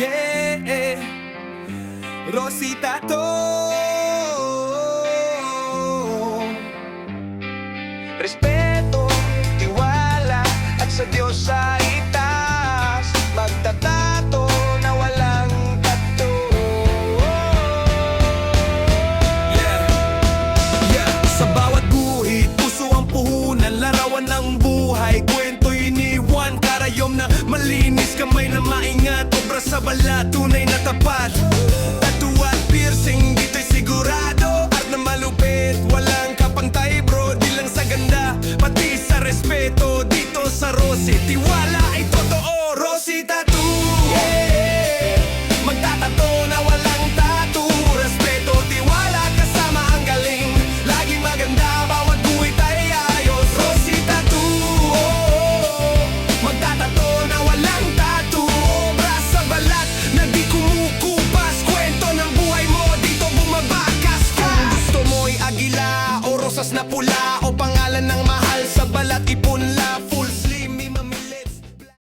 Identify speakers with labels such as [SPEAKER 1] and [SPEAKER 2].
[SPEAKER 1] Yeah, Rosita to. Respeto, tiwala, at sa Diyos sa itaas. Magtatato na walang tato. Yeah, yeah. Sa bawat guhit, puso ang puhunan. Larawan ng buhay, kwento'y iniwan. Karayom na malinis, kamay na maingat. Obra sa balat, tunay na tapat. Tattoo at piercing, dito'y sigurado. Art na malupit, walang kapantay bro. Di lang sa ganda, pati sa respeto. Dito sa Rosy, tiwala ay totoo. Rosy Tattoo, yeah. Magtatato na walang tattoo. Respeto, tiwala, kasama ang galing. Laging maganda, bawat guhit ay ayos. Rosy Tattoo, oh. Magtatato na walang tattoo. Obra sa balat na di kumukupas. Kwento ng buhay mo, dito bumabakas ka. Kung gusto mo'y agila o rosas na pula, o pangalan ng mahal sa balat,